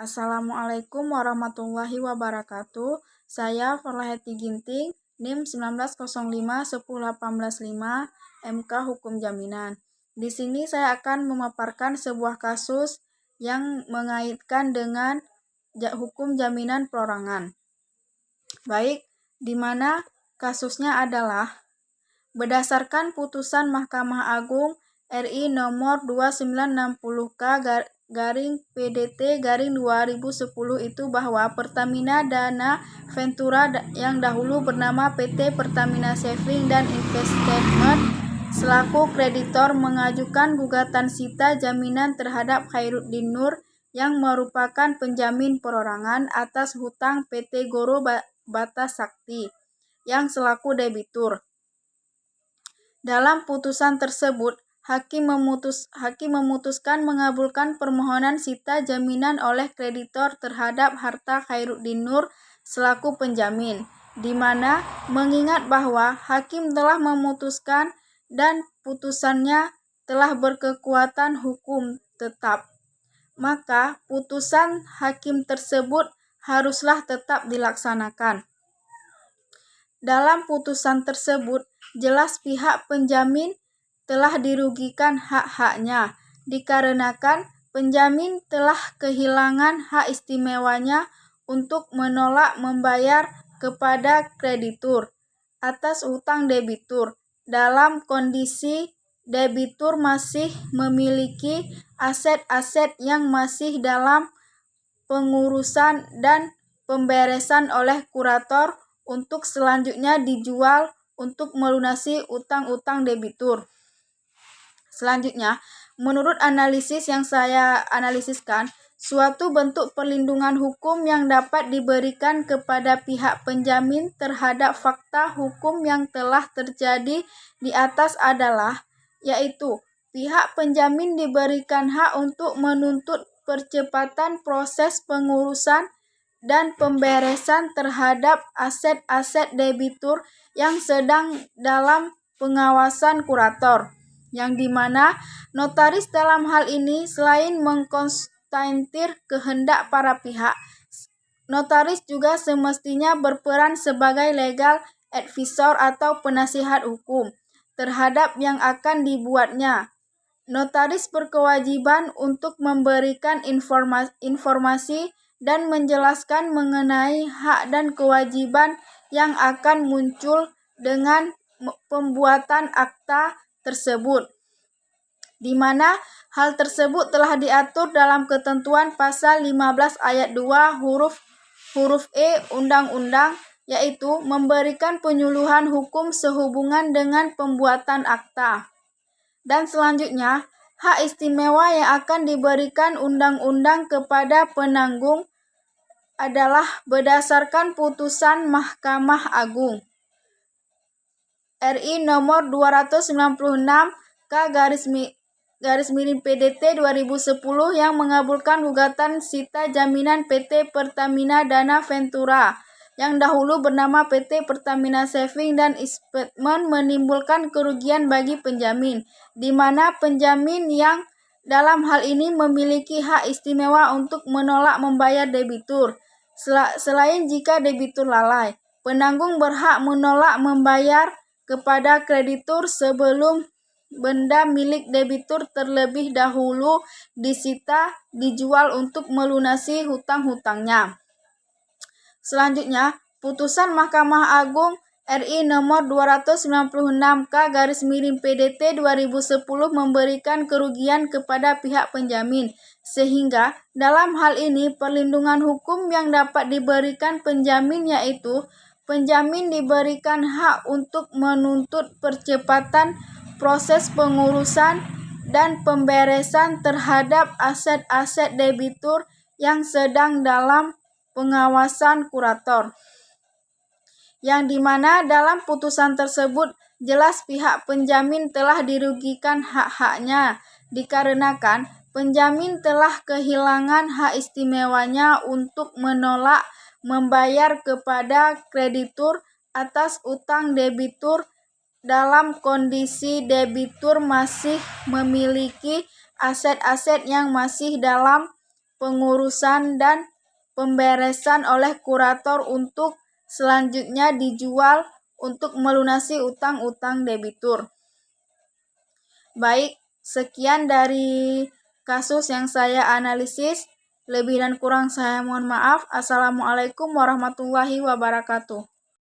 Assalamualaikum warahmatullahi wabarakatuh. Saya Farlaheti Ginting, NIM 1905-10185, MK Hukum Jaminan. Di sini saya akan memaparkan sebuah kasus yang mengaitkan dengan hukum jaminan perorangan. Baik, di mana kasusnya adalah berdasarkan putusan Mahkamah Agung RI nomor 2960/PDT-2010 itu bahwa Pertamina Dana Ventura yang dahulu bernama PT Pertamina Saving dan Investment selaku kreditor mengajukan gugatan sita jaminan terhadap Khairuddin Nur yang merupakan penjamin perorangan atas hutang PT Goro Bata Sakti yang selaku debitur. Dalam putusan tersebut, Hakim memutuskan mengabulkan permohonan sita jaminan oleh kreditor terhadap harta Khairuddin Nur selaku penjamin, di mana mengingat bahwa Hakim telah memutuskan dan putusannya telah berkekuatan hukum tetap, maka putusan Hakim tersebut haruslah tetap dilaksanakan. Dalam putusan tersebut, jelas pihak penjamin telah dirugikan hak-haknya, dikarenakan penjamin telah kehilangan hak istimewanya untuk menolak membayar kepada kreditur atas utang debitur dalam kondisi debitur masih memiliki aset-aset yang masih dalam pengurusan dan pemberesan oleh kurator untuk selanjutnya dijual untuk melunasi utang-utang debitur. Selanjutnya, menurut analisis yang saya analisiskan, suatu bentuk perlindungan hukum yang dapat diberikan kepada pihak penjamin terhadap fakta hukum yang telah terjadi di atas adalah, yaitu pihak penjamin diberikan hak untuk menuntut percepatan proses pengurusan dan pemberesan terhadap aset-aset debitur yang sedang dalam pengawasan kurator, yang dimana notaris dalam hal ini selain mengkonstatir kehendak para pihak, notaris juga semestinya berperan sebagai legal advisor atau penasihat hukum terhadap yang akan dibuatnya. Notaris berkewajiban untuk memberikan informasi dan menjelaskan mengenai hak dan kewajiban yang akan muncul dengan pembuatan akta tersebut, di mana hal tersebut telah diatur dalam ketentuan pasal 15 ayat 2 huruf E Undang-Undang, yaitu memberikan penyuluhan hukum sehubungan dengan pembuatan akta. Dan selanjutnya, hak istimewa yang akan diberikan undang-undang kepada penanggung adalah berdasarkan putusan Mahkamah Agung RI nomor 296/PDT-2010 yang mengabulkan gugatan sita jaminan PT Pertamina Dana Ventura yang dahulu bernama PT Pertamina Saving dan Investment menimbulkan kerugian bagi penjamin, di mana penjamin yang dalam hal ini memiliki hak istimewa untuk menolak membayar debitur. Selain jika debitur lalai, penanggung berhak menolak membayar kepada kreditur sebelum benda milik debitur terlebih dahulu disita, dijual untuk melunasi hutang-hutangnya. Selanjutnya, putusan Mahkamah Agung RI nomor 296/PDT-2010 memberikan kerugian kepada pihak penjamin, sehingga dalam hal ini perlindungan hukum yang dapat diberikan penjamin yaitu penjamin diberikan hak untuk menuntut percepatan proses pengurusan dan pemberesan terhadap aset-aset debitur yang sedang dalam pengawasan kurator, yang dimana dalam putusan tersebut jelas pihak penjamin telah dirugikan hak-haknya, dikarenakan penjamin telah kehilangan hak istimewanya untuk menolak membayar kepada kreditur atas utang debitur dalam kondisi debitur masih memiliki aset-aset yang masih dalam pengurusan dan pemberesan oleh kurator untuk selanjutnya dijual untuk melunasi utang-utang debitur. Baik, sekian dari kasus yang saya analisis. Lebih dan kurang saya mohon maaf. Assalamualaikum warahmatullahi wabarakatuh.